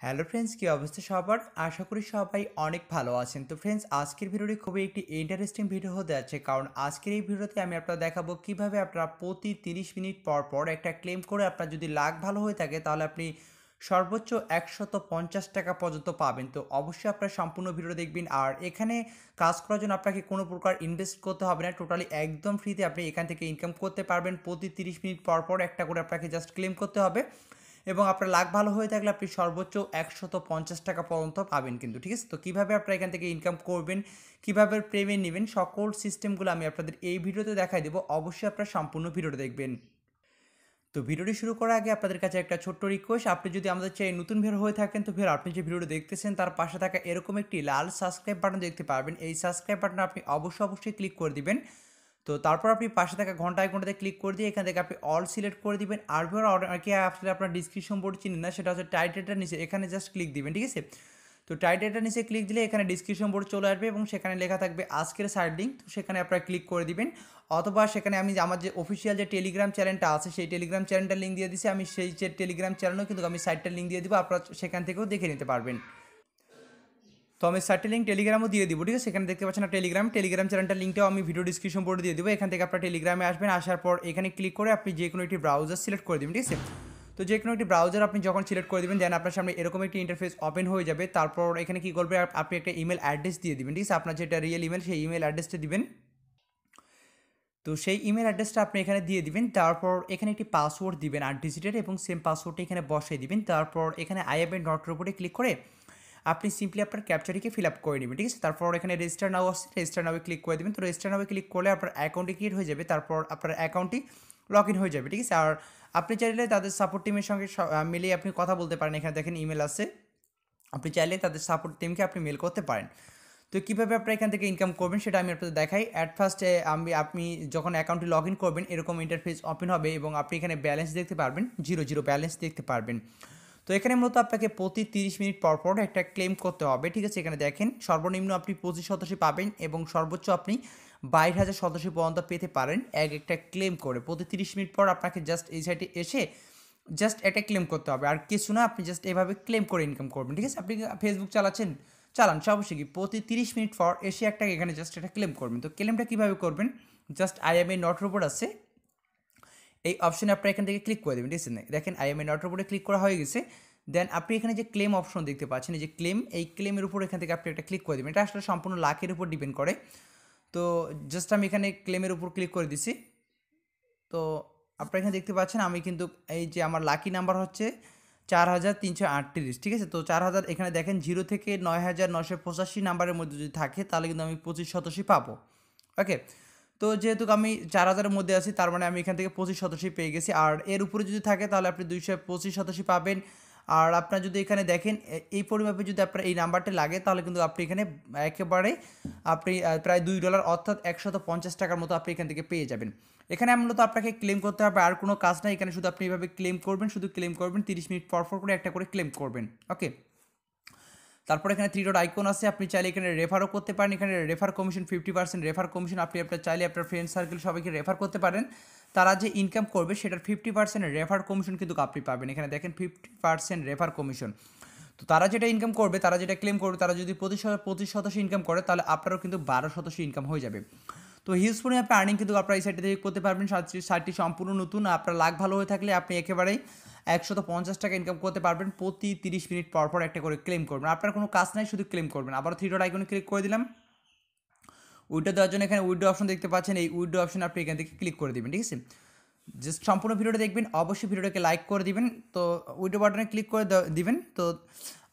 Hello friends, কী অবস্থা সবার? আশা করি সবাই অনেক ভালো আছেন। তো ফ্রেন্ডস, আজকের ভিডিওটি খুবই একটি ইন্টারেস্টিং ভিডিও হতে যাচ্ছে, কারণ আজকের এই ভিডিওতে আমি আপনারা দেখাবো কিভাবে আপনারা প্রতি 30 মিনিট পর পর একটা ক্লেম করে আপনার যদি লাক ভালো হয়ে থাকে তাহলে আপনি সর্বোচ্চ 150 টাকা পর্যন্ত পাবেন। তো অবশ্যই আপনারা সম্পূর্ণ ভিডিও দেখবেন। আর এখানে কাজ করার জন্য আপনাকে কোনো প্রকার ইনভেস্ট করতে হবে না, টোটালি একদম ফ্রিতে আপনি এখান থেকে ইনকাম করতে পারবেন। প্রতি 30 মিনিট পর পর একটা করে আপনাকে জাস্ট ক্লেম করতে হবে এবং আপনার লাক ভালো হয়ে থাকলে আপনি সর্বোচ্চ 150 টাকা পর্যন্ত পাবেন কিন্তু, ঠিক আছে? তো কীভাবে আপনারা এখান থেকে ইনকাম করবেন, কীভাবে পেমেন্ট নেবেন, সকল সিস্টেমগুলো আমি আপনাদের এই ভিডিওতে দেখাই দেবো। অবশ্যই আপনারা সম্পূর্ণ ভিডিওটা দেখবেন। তো ভিডিওটি শুরু করার আগে আপনাদের কাছে একটা ছোট্ট রিকোয়েস্ট, আপনি যদি আমাদের চ্যানেল নতুন ভিডিও হয়ে থাকেন তো আপনি যে ভিডিওটি দেখতেছেন তার পাশে থাকা এরকম একটি লাল সাবস্ক্রাইব বাটন দেখতে পারবেন। এই সাবস্ক্রাইব বাটনে আপনি অবশ্যই ক্লিক করে দিবেন। তো তারপর আপনি পাশে থাকা ঘন্টা আইকনটাতে ক্লিক করে দিয়ে এখান থেকে আপনি অল সিলেক্ট করে দিবেন। আর অনেকে আসলে আপনার ডিসক্রিপশন বোর্ড চিনেন না, সেটা হচ্ছে টাইটেলটার নিচে এখানে জাস্ট ক্লিক দিবেন, ঠিক আছে? তো টাইটেলটার নিচে ক্লিক দিলে এখানে ডিসক্রিপশন বোর্ড চলে আসবে এবং সেখানে লেখা থাকবে আজকের সাইড লিঙ্ক। তো সেখানে আপনারা ক্লিক করে দিবেন, অথবা সেখানে আমি আমার যে অফিসিয়াল যে টেলিগ্রাম চ্যানেলটা আছে সেই টেলিগ্রাম চ্যানেলটার লিঙ্ক দিয়ে দিছি। আমি সেই যে টেলিগ্রাম চ্যানেলও কিন্তু আমি সাইটটার লিঙ্ক দিয়ে দিব, আপনারা সেখান থেকেও দেখে নিতে পারবেন। তো আমি সাইটের লিঙ্ক টেলিগ্রামও দিয়ে দিব, ঠিক আছে? সেখানে দেখতে পাচ্ছেন না টেলিগ্রাম চ্যানেলটার লিঙ্কটাও আমি ভিডিও ডিসক্রিপশন বোর্ডে দিয়ে দেবো। এখান থেকে আপনার টেলিগ্রামে আসবেন, আসার পর এখানে ক্লিক করে আপনি যে কোনো একটি ব্রাউজার সিলেক্ট করে দেবেন, ঠিক আছে? তো যে কোনো একটি ব্রাউজার আপনি যখন সিলেক্ট করে দেবেন দেন আপনার সামনে এরকম একটি ইন্টারফেস ওপেন হয়ে যাবে। তারপর এখানে কী করবে, আপনি একটা ইমেল অ্যাড্রেস দিয়ে দিবেন, ঠিক আছে? আপনার যেটা রিয়েল ইমেল সেই ইমেল অ্যাড্রেসটা দিবেন। তো সেই ইমেল অ্যাড্রেসটা আপনি এখানে দিয়ে দিবেন। তারপর এখানে একটি পাসওয়ার্ড দিবেন 8 ডিজিটের এবং সেম পাসওয়ার্ডটা এখানে বসাই দিবেন। তারপর এখানে আই হ্যাভ এ নটের উপরে ক্লিক করে আপনি সিম্পলি আপনার ক্যাপচারিকে ফিল আপ করে নেবেন, ঠিক আছে? তারপর এখানে রেজিস্টার নাও আসছে, রেজিস্টার নাও ক্লিক করে দেবেন। তো রেজিস্টার নাও ক্লিক করলে আপনার অ্যাকাউন্টটি ক্রিয়েট হয়ে যাবে, তারপর আপনার অ্যাকাউন্টটি লগ ইন হয়ে যাবে, ঠিক আছে? আর আপনি চাইলে তাদের সাপোর্ট টিমের সঙ্গে মিলিয়ে আপনি কথা বলতে পারেন। এখানে দেখেন ইমেল আছে, আপনি চাইলে তাদের সাপোর্ট টিমকে আপনি মেল করতে পারেন। তো কীভাবে আপনারা এখান থেকে ইনকাম করবেন সেটা আমি আপনাদের দেখাই। অ্যাট ফার্স্টে আপনি যখন অ্যাকাউন্টটি লগ ইন করবেন এরকম ইন্টারফেস ওপেন হবে এবং আপনি এখানে ব্যালেন্স দেখতে পারবেন, জিরো ব্যালেন্স দেখতে পারবেন। তো এখানে মূলত আপনাকে প্রতি 30 মিনিট পর পর একটা ক্লেম করতে হবে, ঠিক আছে? এখানে দেখেন সর্বনিম্ন আপনি 25 শতাংশ পাবেন এবং সর্বোচ্চ আপনি 22,000 শতাংশ পর্যন্ত পেতে পারেন একটা ক্লেম করে। প্রতি 30 মিনিট পর আপনাকে জাস্ট এই সাইটে এসে জাস্ট একটা ক্লেম করতে হবে, আর কিছু না। আপনি জাস্ট এভাবে ক্লেম করে ইনকাম করবেন, ঠিক আছে? আপনি ফেসবুক চালাচ্ছেন, চালান, সমস্যা কি? প্রতি 30 মিনিট পর এসে একটা এখানে জাস্ট একটা ক্লেম করবেন। তো ক্লেমটা কীভাবে করবেন, just I am a not robot আছে এই অপশনে আপনারা এখান থেকে ক্লিক করে দেবেন, ঠিক আছে? দেখেন আই এম এ নট রোবটে ক্লিক করা হয়ে গেছে। দেন আপনি এখানে যে ক্লেম অপশন দেখতে পাচ্ছেন, এই যে ক্লেম, এই ক্লেমের উপর এখান থেকে আপনি একটা ক্লিক করে দেবেন। এটা আসলে সম্পূর্ণ লাখের উপর ডিপেন্ড করে। তো জাস্ট আমি এখানে ক্লেমের উপর ক্লিক করে দিছি। তো আপনারা এখানে দেখতে পাচ্ছেন আমি কিন্তু এই যে আমার লাকি নাম্বার হচ্ছে 4,338, ঠিক আছে? তো 4,000 এখানে দেখেন 0 থেকে 9,985 নাম্বারের মধ্যে যদি থাকে তাহলে কিন্তু আমি 25 শতাংশই পাবো। ওকে, তো যেহেতু আমি 4,000-এর মধ্যে আছি তার মানে আমি এখান থেকে 25 শতাংশই পেয়ে গেছি। আর এর উপরে যদি থাকে তাহলে আপনি 225 শতাংশই পাবেন। আর আপনার যদি এখানে দেখেন এই পরিমাপে যদি আপনার এই নাম্বারটা লাগে তাহলে কিন্তু আপনি এখানে একেবারে আপনি প্রায় $2 অর্থাৎ 150 টাকার মতো আপনি এখান থেকে পেয়ে যাবেন। এখানে মূলত আপনাকে ক্লেম করতে হবে, আর কোনো কাজ নাই। এখানে শুধু আপনি এইভাবে ক্লেম করবেন, শুধু ক্লেম করবেন, 30 মিনিট পর পর করে একটা করে ক্লেম করবেন। ওকে, তারপর এখানে 3 ডট আইকন আছে, আপনি চাইলে এখানে রেফারও করতে পারেন। এখানে রেফার কমিশন 50% রেফার কমিশন, আপনি আপনার চাইলে আপনার ফ্রেন্ড সার্কেল সবাইকে রেফার করতে পারেন। তারা যে ইনকাম করবে সেটার 50% রেফার কমিশন কিন্তু আপনি পাবেন। এখানে দেখেন 50% রেফার কমিশন। তো তারা যেটা ইনকাম করবে, তারা যেটা ক্লেম করবে, তারা যদি 25% ইনকাম করে তাহলে আপনারও কিন্তু 12% ইনকাম হয়ে যাবে। তো হিউজ পরিমাণে আপনি আর্নিং কিন্তু আপনার এই সাইটে থেকে করতে পারবেন। সাইটটি সম্পূর্ণ নতুন, আপনার লাখ ভালো হয়ে থাকলে আপনি একেবারেই 150 টাকা ইনকাম করতে পারবেন। প্রতি 30 মিনিট পর পর একটা করে ক্লেম করবেন, আপনার কোনো কাজ নাই, শুধু ক্লেম করবেন। আবার 3 ডট আইকনে ক্লিক করে দিলাম। উইড্রো দেওয়ার জন্য এখানে উইড্রো অপশন দেখতে পাচ্ছেন, এই উইড্রো অপশন আপনি এখান থেকে ক্লিক করে দেবেন, ঠিক আছে? জাস্ট সম্পূর্ণ ভিডিওটা দেখবেন, অবশ্যই ভিডিওটাকে লাইক করে দিবেন। তো উইড্রো বাটনে ক্লিক করে দিবেন। তো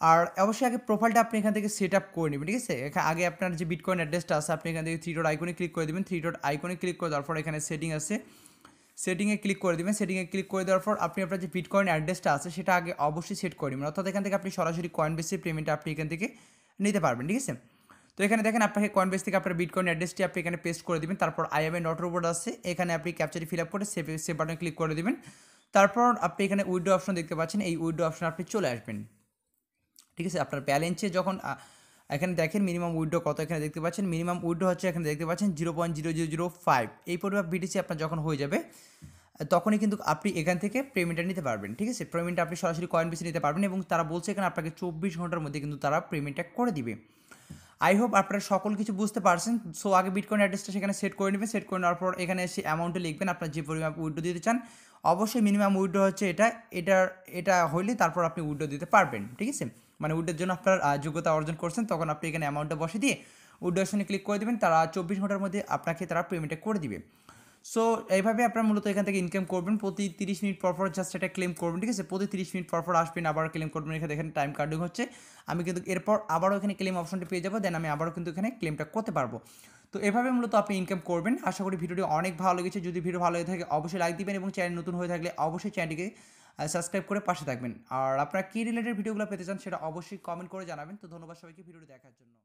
আর অবশ্যই আগে প্রোফাইলটা আপনি এখান থেকে সেট আপ করে নেবেন, ঠিক আছে? এখানে আগে আপনার যে বিটকয়েন অ্যাড্রেসটা আছে আপনি এখান থেকে 3 ডট আইকনে ক্লিক করে দেবেন। 3 ডট আইকনে ক্লিক করে দেওয়ার পর এখানে সেটিং আছে, সেটিংয়ে ক্লিক করে দেবেন। সেটিংয়ে ক্লিক করে দেওয়ার পর আপনি আপনার যে বিটকয়েন অ্যাড্রেসটা আছে সেটা আগে অবশ্যই সেট করে নেবেন, অর্থাৎ এখান থেকে আপনি সরাসরি কয়েনবেসে পেমেন্টটা আপনি এখান থেকে নিতে পারবেন, ঠিক আছে? তো এখানে দেখেন আপনাকে কয়েনবেস থেকে আপনার বিটকয়েন অ্যাড্রেসটি আপনি এখানে পেস্ট করে দিবেন। তারপর I am a not robot আছে, এখানে আপনি ক্যাপচারি ফিল আপ করে সেভ বাটনে ক্লিক করে দিবেন। তারপর আপনি এখানে উইড্রো অপশন দেখতে পাচ্ছেন, এই উইড্রো অপশন আপনি চলে আসবেন, ঠিক আছে? আপনার ব্যালেন্সে যখন এখানে দেখেন মিনিমাম উইড্রো কত এখানে দেখতে পাচ্ছেন, মিনিমাম উইড্রো হচ্ছে এখানে দেখতে পাচ্ছেন 0.0005। এই পরিমাপ বিটিসি আপনার যখন হয়ে যাবে তখনই কিন্তু আপনি এখান থেকে পেমেন্টটা নিতে পারবেন। ঠিক আছে? পেমেন্টটা আপনি সরাসরি Coinbase নিতে পারবেন এবং তারা বলছে এখানে আপনাকে 24 ঘন্টার মধ্যে কিন্তু তারা পেমেন্টটা করে দিবে। আই হোপ আপনারা সকল কিছু বুঝতে পারছেন। সো আগে বিটকয়েন অ্যাড্রেসটা সেখানে সেট করে নেবেন। সেট করে নেওয়ার পর এখানে এসে অ্যামাউন্টে লিখবেন আপনার যে পরিমাণ উইথড্র দিতে চান। অবশ্যই মিনিমাম উইথড্র হচ্ছে এটা হইলে তারপর আপনি উইথড্র দিতে পারবেন। ঠিক আছে? মানে উইথড্রোর জন্য আপনার যোগ্যতা অর্জন করছেন, তখন আপনি এখানে অ্যামাউন্টটা বসিয়ে দিয়ে উইথড্র অপশনে ক্লিক করে দিবেন। তারা 24 ঘন্টার মধ্যে আপনাকে তারা পেমেন্টটা করে দিবে। সো এইভাবে আপনারা মূলত এখান থেকে ইনকাম করবেন। প্রতি 30 মিনিট পর জাস্ট এটা ক্লেম করবেন। ঠিক আছে? প্রতি 30 মিনিট পর আসবেন, আবার ক্লেম করবেন। এখানে দেখেন টাইম কাউন্টিং হচ্ছে। আমি কিন্তু এরপর আবারও এখানে ক্লেম অপশনটি পেয়ে যাবো। দেন আমি আবারও কিন্তু এখানে ক্লেমটা করতে পারবো। তো এভাবে মূলত আপনি ইনকাম করবেন। আশা করি ভিডিওটি অনেক ভালো লেগেছে। যদি ভিডিও ভালো লেগে থাকে অবশ্যই লাইক দিবেন এবং চ্যানেল নতুন হয়ে থাকলে অবশ্যই চ্যানেলটিকে সাবস্ক্রাইব করে পাশে থাকবেন। আর আপনারা কী রিলেটেড ভিডিওগুলো পেতে চান সেটা অবশ্যই কমেন্ট করে জানাবেন। তো ধন্যবাদ সবাইকে ভিডিওটি দেখার জন্য।